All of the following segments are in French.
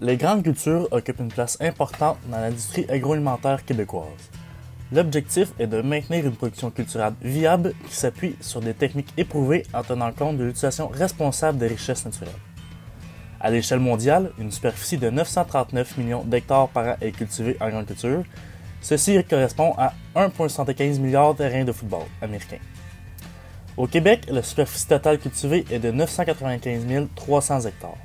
Les grandes cultures occupent une place importante dans l'industrie agroalimentaire québécoise. L'objectif est de maintenir une production culturelle viable qui s'appuie sur des techniques éprouvées en tenant compte de l'utilisation responsable des richesses naturelles. À l'échelle mondiale, une superficie de 939 millions d'hectares par an est cultivée en grande culture. Ceci correspond à 1,75 milliard de terrains de football américains. Au Québec, la superficie totale cultivée est de 995 300 hectares.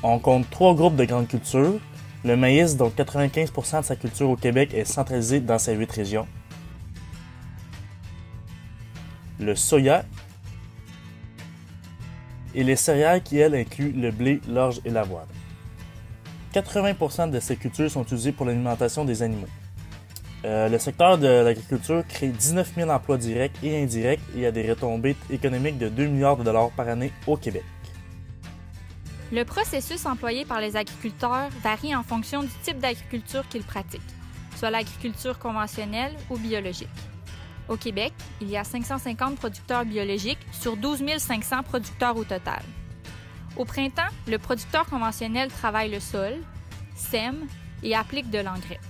On compte 3 groupes de grandes cultures. Le maïs, dont 95% de sa culture au Québec, est centralisé dans ces 8 régions. Le soya et les céréales qui, elles, incluent le blé, l'orge et l'avoine. 80% de ces cultures sont utilisées pour l'alimentation des animaux. Le secteur de l'agriculture crée 19 000 emplois directs et indirects et a des retombées économiques de 2 milliards de dollars par année au Québec. Le processus employé par les agriculteurs varie en fonction du type d'agriculture qu'ils pratiquent, soit l'agriculture conventionnelle ou biologique. Au Québec, il y a 550 producteurs biologiques sur 12 500 producteurs au total. Au printemps, le producteur conventionnel travaille le sol, sème et applique de l'engrais.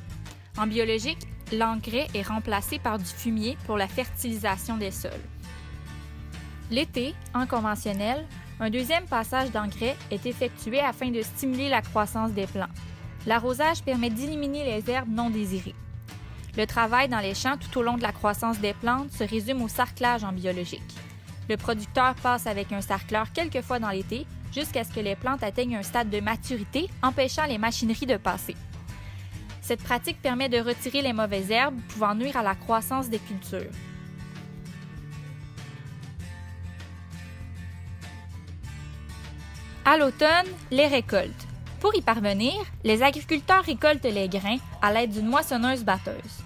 En biologique, l'engrais est remplacé par du fumier pour la fertilisation des sols. L'été, en conventionnel, un deuxième passage d'engrais est effectué afin de stimuler la croissance des plants. L'arrosage permet d'éliminer les herbes non désirées. Le travail dans les champs tout au long de la croissance des plantes se résume au sarclage en biologique. Le producteur passe avec un sarcleur quelques fois dans l'été jusqu'à ce que les plantes atteignent un stade de maturité, empêchant les machineries de passer. Cette pratique permet de retirer les mauvaises herbes pouvant nuire à la croissance des cultures. À l'automne, les récoltes. Pour y parvenir, les agriculteurs récoltent les grains à l'aide d'une moissonneuse-batteuse.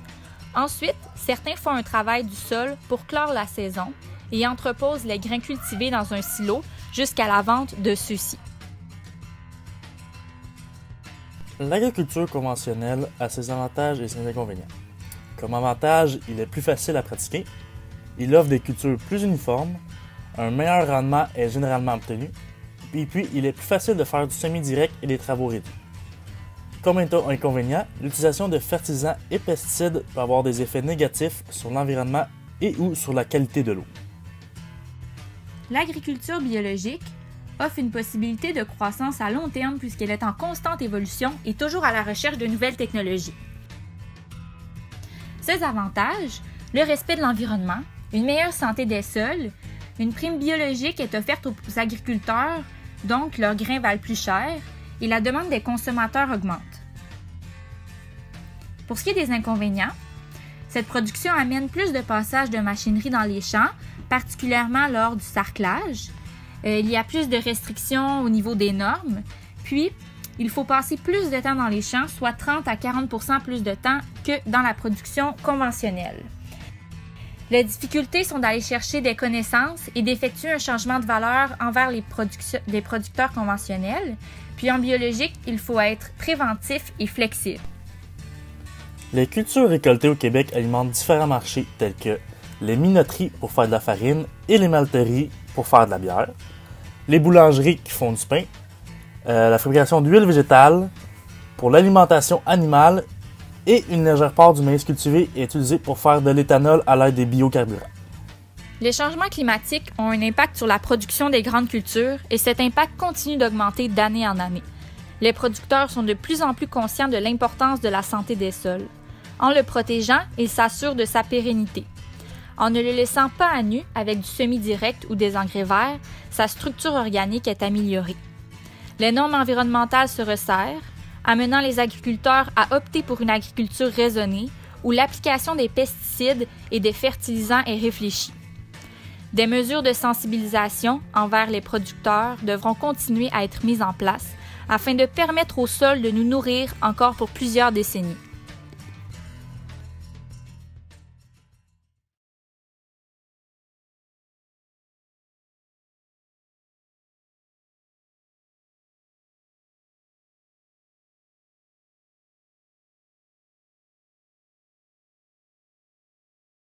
Ensuite, certains font un travail du sol pour clore la saison et entreposent les grains cultivés dans un silo jusqu'à la vente de ceux-ci. L'agriculture conventionnelle a ses avantages et ses inconvénients. Comme avantage, il est plus facile à pratiquer, il offre des cultures plus uniformes, un meilleur rendement est généralement obtenu, et puis il est plus facile de faire du semi-direct et des travaux réduits. Comme inconvénient, l'utilisation de fertilisants et pesticides peut avoir des effets négatifs sur l'environnement et ou sur la qualité de l'eau. L'agriculture biologique offre une possibilité de croissance à long terme puisqu'elle est en constante évolution et toujours à la recherche de nouvelles technologies. Ses avantages, le respect de l'environnement, une meilleure santé des sols, une prime biologique est offerte aux agriculteurs, donc leurs grains valent plus cher et la demande des consommateurs augmente. Pour ce qui est des inconvénients, cette production amène plus de passage de machinerie dans les champs, particulièrement lors du sarclage. Il y a plus de restrictions au niveau des normes, puis il faut passer plus de temps dans les champs, soit 30 à 40% plus de temps que dans la production conventionnelle. Les difficultés sont d'aller chercher des connaissances et d'effectuer un changement de valeur envers les producteurs conventionnels. Puis en biologique, il faut être préventif et flexible. Les cultures récoltées au Québec alimentent différents marchés tels que les minoteries pour faire de la farine et les malteries pour faire de la bière, les boulangeries qui font du pain, la fabrication d'huile végétale pour l'alimentation animale et une légère part du maïs cultivé est utilisée pour faire de l'éthanol à l'aide des biocarburants. Les changements climatiques ont un impact sur la production des grandes cultures et cet impact continue d'augmenter d'année en année. Les producteurs sont de plus en plus conscients de l'importance de la santé des sols. En le protégeant, ils s'assurent de sa pérennité. En ne le laissant pas à nu avec du semi-direct ou des engrais verts, sa structure organique est améliorée. Les normes environnementales se resserrent, amenant les agriculteurs à opter pour une agriculture raisonnée où l'application des pesticides et des fertilisants est réfléchie. Des mesures de sensibilisation envers les producteurs devront continuer à être mises en place afin de permettre au sol de nous nourrir encore pour plusieurs décennies.